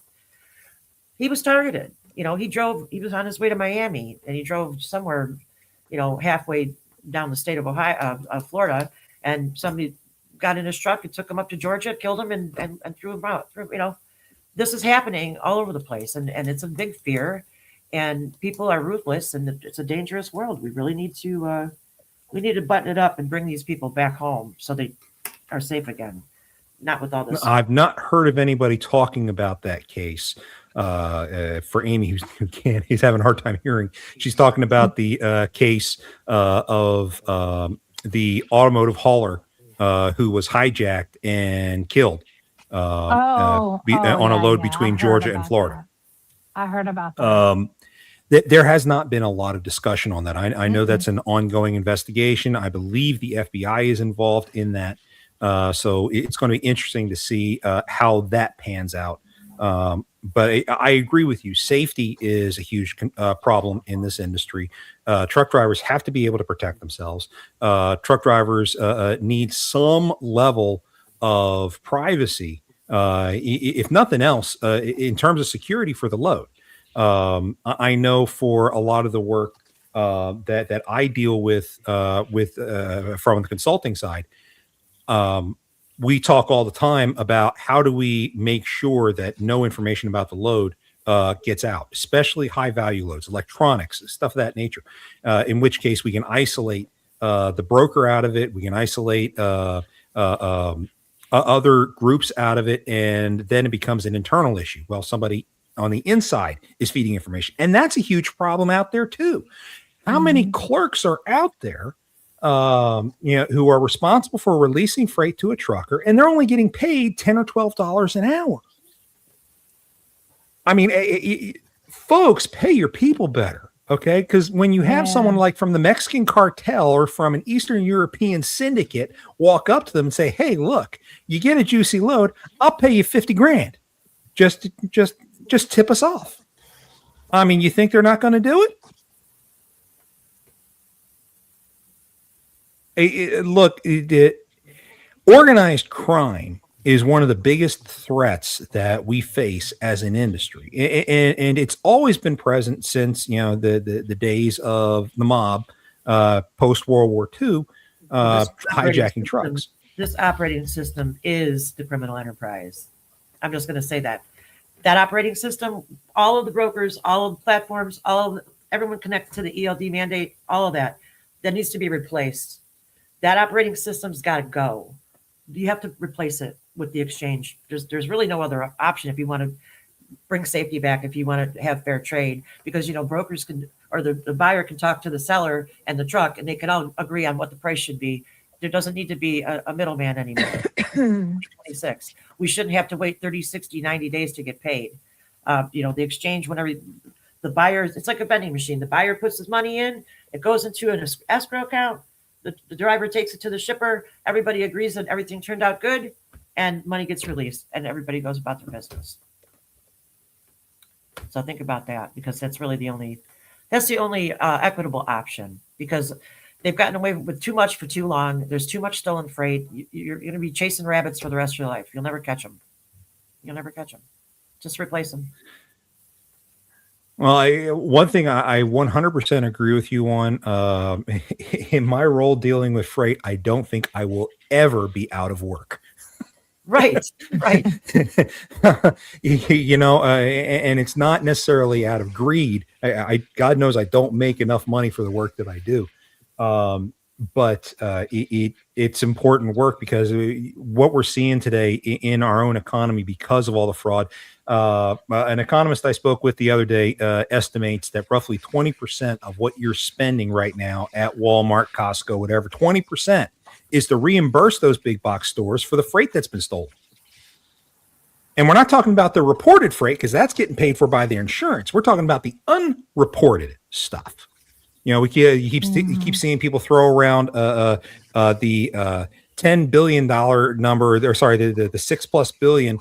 He was targeted. He was on his way to Miami and he drove somewhere, halfway down the state of Florida, and somebody got in his truck and took him up to Georgia, killed him and threw him out. This is happening all over the place, and it's a big fear, and people are ruthless, and it's a dangerous world. We really need to button it up and bring these people back home so they are safe again. Not with all this. I've not heard of anybody talking about that case. For Amy, who's having a hard time hearing, she's talking about the case of the automotive hauler who was hijacked and killed. on a yeah, load yeah. I between heard Georgia and about Florida. that. I heard about that. There has not been a lot of discussion on that. I know that's an ongoing investigation. I believe the FBI is involved in that. So it's going to be interesting to see how that pans out. But I agree with you. Safety is a huge problem in this industry. Truck drivers have to be able to protect themselves. Truck drivers need some level of privacy, if nothing else, in terms of security for the load. I know for a lot of the work that I deal with from the consulting side, we talk all the time about how do we make sure that no information about the load gets out, especially high value loads, electronics, stuff of that nature. In which case, we can isolate the broker out of it. We can isolate other groups out of it, and then it becomes an internal issue. Well, somebody on the inside is feeding information, and that's a huge problem out there too. How many clerks are out there, who are responsible for releasing freight to a trucker, and they're only getting paid $10 or $12 an hour? I mean, folks, pay your people better, okay? Because when you have someone like from the Mexican cartel or from an Eastern European syndicate walk up to them and say, "Hey, look, you get a juicy load, I'll pay you 50 grand. Just tip us off." I mean, you think they're not going to do it? Look, organized crime is one of the biggest threats that we face as an industry, and it's always been present since the days of the mob, post World War II, hijacking trucks. This operating system is the criminal enterprise. I'm just going to say that operating system, all of the brokers, all of the platforms, everyone connected to the ELD mandate, all of that needs to be replaced. That operating system's got to go. You have to replace it with the exchange. There's really no other option if you want to bring safety back, if you want to have fair trade, because brokers can, or the buyer can talk to the seller and the truck, and they can all agree on what the price should be. There doesn't need to be a middleman anymore. 26. We shouldn't have to wait 30, 60, 90 days to get paid. The exchange, whenever the buyer, it's like a vending machine. The buyer puts his money in, it goes into an escrow account. The driver takes it to the shipper. Everybody agrees that everything turned out good, and money gets released, and everybody goes about their business. So think about that, because that's really the only equitable option, because they've gotten away with too much for too long. There's too much stolen freight. You're going to be chasing rabbits for the rest of your life. You'll never catch them. Just replace them. Well, one thing I 100% agree with you on. In my role dealing with freight, I don't think I will ever be out of work. Right. And it's not necessarily out of greed. God knows I don't make enough money for the work that I do. But it's important work, because what we're seeing today in our own economy, because of all the fraud, an economist I spoke with the other day estimates that roughly 20% of what you're spending right now at Walmart, Costco, whatever, 20% is to reimburse those big box stores for the freight that's been stolen. And we're not talking about the reported freight, because that's getting paid for by their insurance. We're talking about the unreported stuff. You keep seeing people throw around the $10 billion number, or sorry, the $6+ billion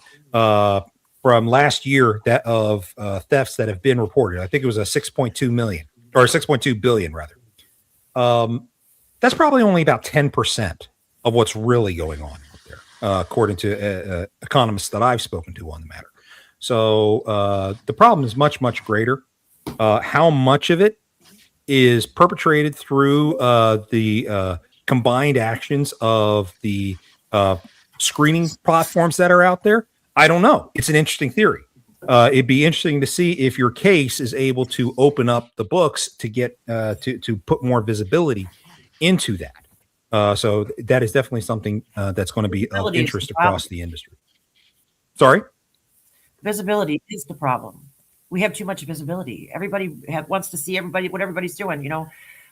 from last year of thefts that have been reported. I think it was a 6.2 million, or 6.2 billion rather. That's probably only about 10% of what's really going on out there, according to economists that I've spoken to on the matter. So the problem is much, much greater. How much of it is perpetrated through the combined actions of the screening platforms that are out there? I don't know. It's an interesting theory. It'd be interesting to see if your case is able to open up the books to get to put more visibility into that. So that is definitely something that's going to be of interest across the industry. Sorry? Visibility is the problem. We have too much visibility. Everybody wants to see what everybody's doing,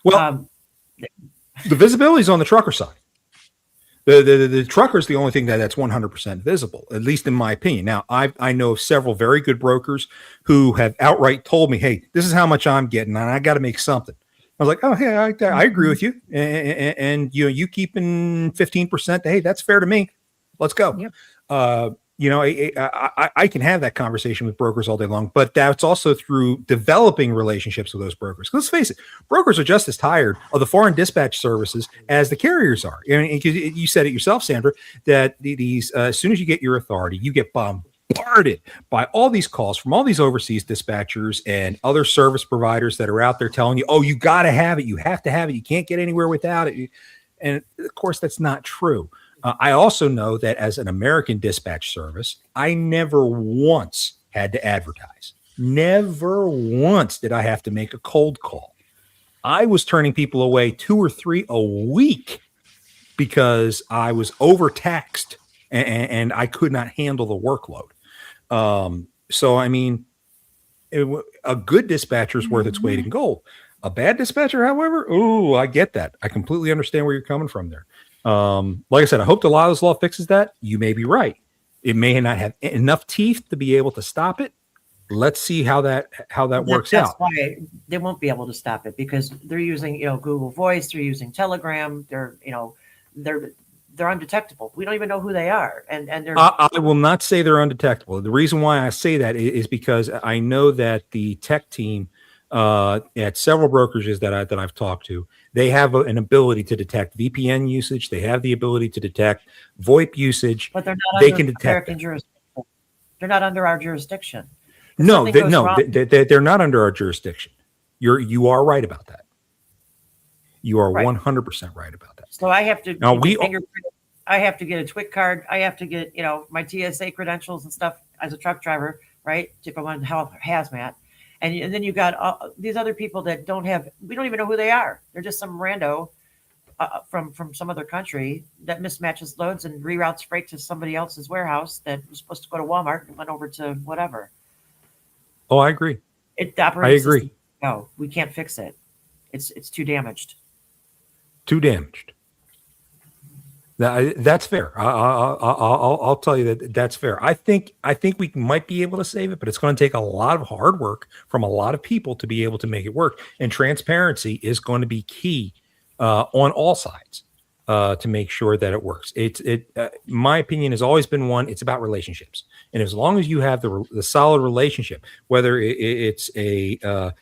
Well, the visibility is on the trucker side. The trucker is the only thing that's 100% visible, at least in my opinion. Now, I know of several very good brokers who have outright told me, "Hey, this is how much I'm getting, and I got to make something." I was like, "Oh, hey, I agree with you, and you keeping 15%. Hey, that's fair to me. Let's go." Yep. I can have that conversation with brokers all day long, but that's also through developing relationships with those brokers. Let's face it, brokers are just as tired of the foreign dispatch services as the carriers are. I mean, you said it yourself, Sandra, that these as soon as you get your authority, you get bombarded by all these calls from all these overseas dispatchers and other service providers that are out there telling you, "Oh, you got to have it. You have to have it. You can't get anywhere without it." And of course, that's not true. I also know that as an American dispatch service, I never once had to advertise. Never once did I have to make a cold call. I was turning people away 2 or 3 a week because I was overtaxed and I could not handle the workload. So, I mean, a good dispatcher is worth its weight in gold. A bad dispatcher, however, I get that. I completely understand where you're coming from there. Like I said, I hope the law fixes that. You may be right. It may not have enough teeth to be able to stop it. Let's see how that works out. That's why they won't be able to stop it, because they're using, Google Voice, they're using Telegram, they're undetectable. We don't even know who they are, and they're. I will not say they're undetectable. The reason why I say that is because I know that the tech team at several brokerages that I've talked to, they have an ability to detect VPN usage. They have the ability to detect VoIP usage. But they're not. They can detect American jurisdiction. They're not under our jurisdiction. No, they're not under our jurisdiction. You are right about that. You are 100% right about that. So I have to now I have to get a TWIC card. I have to get my TSA credentials and stuff as a truck driver, right? To go on health hazmat. And then you got these other people that we don't even know who they are. They're just some rando from some other country that mismatches loads and reroutes freight to somebody else's warehouse that was supposed to go to Walmart and went over to whatever. Oh, I agree. I agree. No, we can't fix it. It's too damaged. Too damaged. That's fair. I'll tell you that's fair. I think we might be able to save it, but it's going to take a lot of hard work from a lot of people to be able to make it work. And transparency is going to be key on all sides to make sure that it works. My opinion has always been one. It's about relationships, and as long as you have the solid relationship, whether it's a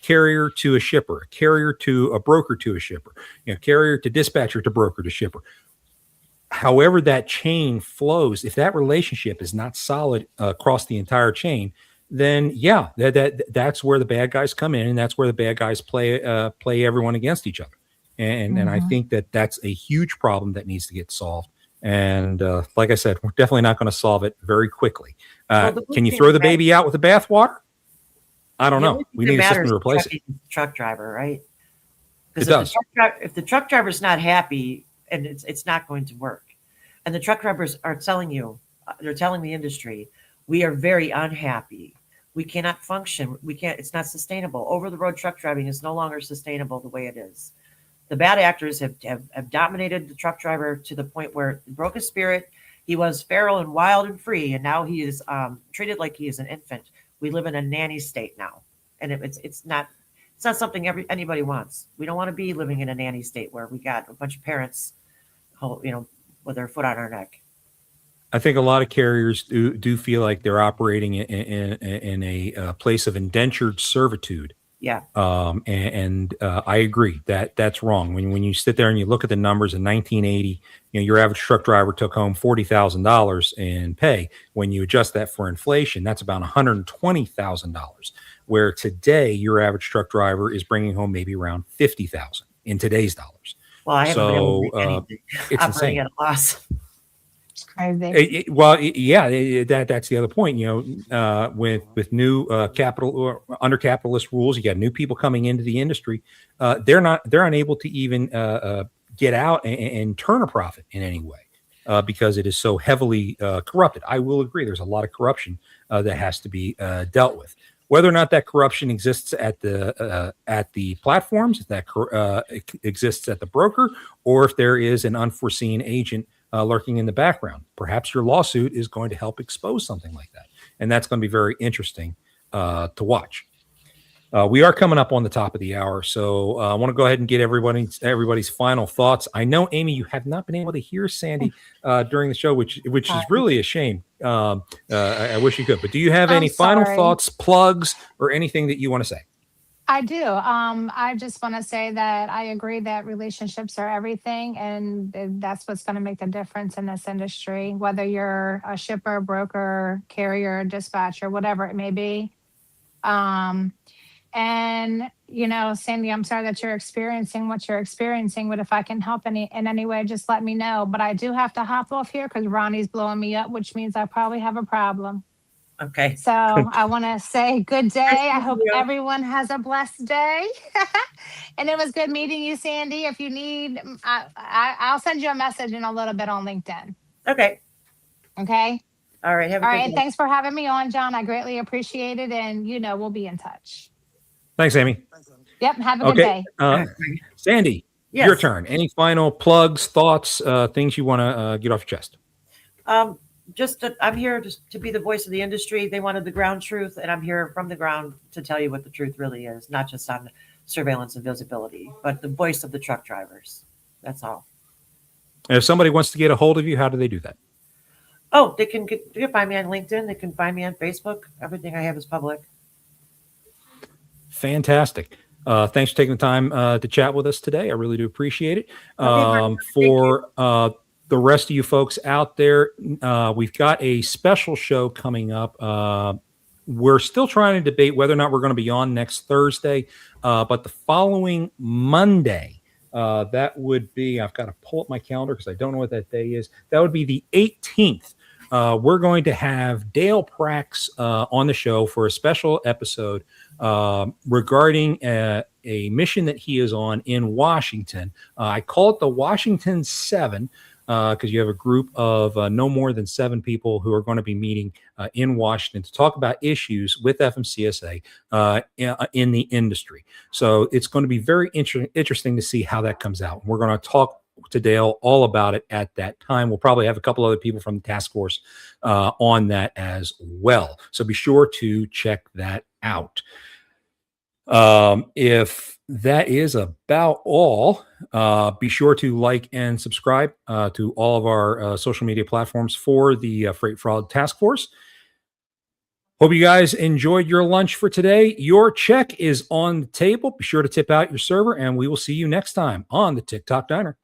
carrier to a shipper, a carrier to a broker to a shipper, carrier to dispatcher to broker to shipper. However that chain flows, if that relationship is not solid across the entire chain, then that's where the bad guys come in, and that's where the bad guys play everyone against each other. And I think that's a huge problem that needs to get solved. And like I said, we're definitely not going to solve it very quickly. Can you throw the baby out with the bathwater? I don't know. We need a system to replace it. Truck driver, right? Because if the truck driver's not happy, and it's not going to work. And the truck drivers are telling the industry, we are very unhappy. We cannot function. It's not sustainable. Over the road truck driving is no longer sustainable the way it is. The bad actors have dominated the truck driver to the point where he broke his spirit. He was feral and wild and free, and now he is treated like he is an infant. We live in a nanny state now, and it's not something anybody wants. We don't want to be living in a nanny state where we got a bunch of parents, with their foot on our neck. I think a lot of carriers do feel like they're operating in a place of indentured servitude. Yeah. And I agree that's wrong. When you sit there and you look at the numbers in 1980, your average truck driver took home $40,000 in pay. When you adjust that for inflation, that's about $120,000. Where today your average truck driver is bringing home maybe around $50,000 in today's dollars. Well, I haven't been able to make anything. It's insane. At a loss. It's crazy. That's the other point. With new capital or under capitalist rules, you got new people coming into the industry. They're unable to even get out and turn a profit in any way because it is so heavily corrupted. I will agree. There's a lot of corruption that has to be dealt with. whether or not that corruption exists at the platforms, if that exists at the broker, or if there is an unforeseen agent lurking in the background. Perhaps your lawsuit is going to help expose something like that, and that's going to be very interesting to watch. We are coming up on the top of the hour, so I want to go ahead and get everybody's final thoughts. I know, Amy, you have not been able to hear Sandy during the show, which is really a shame. I wish you could. But do you have any final thoughts, plugs, or anything that you want to say? I do. I just want to say that I agree that relationships are everything, and that's what's going to make the difference in this industry, whether you're a shipper, broker, carrier, dispatcher, whatever it may be. And, Sandy, I'm sorry that you're experiencing what you're experiencing, but if I can help in any way, just let me know. But I do have to hop off here because Ronnie's blowing me up, which means I probably have a problem. Okay. So I want to say good day. I hope everyone has a blessed day. And it was good meeting you, Sandy. If you need, I'll send you a message in a little bit on LinkedIn. Okay. Okay. All right. All right. Thanks for having me on, John. I greatly appreciate it. And, we'll be in touch. Thanks, Amy. Yep. Have a good day. Sandy, your turn. Any final plugs, thoughts, things you want to get off your chest? I'm here just to be the voice of the industry. They wanted the ground truth, and I'm here from the ground to tell you what the truth really is, not just on surveillance and visibility, but the voice of the truck drivers. That's all. And if somebody wants to get a hold of you, how do they do that? Oh, they can find me on LinkedIn. They can find me on Facebook. Everything I have is public. Fantastic. Thanks for taking the time to chat with us today. I really do appreciate it. For the rest of you folks out there, we've got a special show coming up. We're still trying to debate whether or not we're going to be on next Thursday, but the following Monday, that would be, I've got to pull up my calendar because I don't know what that day is. That would be the 18th. We're going to have Dale Prax on the show for a special episode regarding a mission that he is on in Washington. I call it the Washington 7 because you have a group of no more than 7 people who are going to be meeting in Washington to talk about issues with FMCSA in the industry. So it's going to be very interesting to see how that comes out. We're going to talk to Dale all about it at that time. We'll probably have a couple other people from the task force on that as well. So be sure to check that out. If that is about all, be sure to like and subscribe to all of our social media platforms for the Freight Fraud Task Force. Hope you guys enjoyed your lunch for today. Your check is on the table. Be sure to tip out your server, and we will see you next time on the TikTok Diner.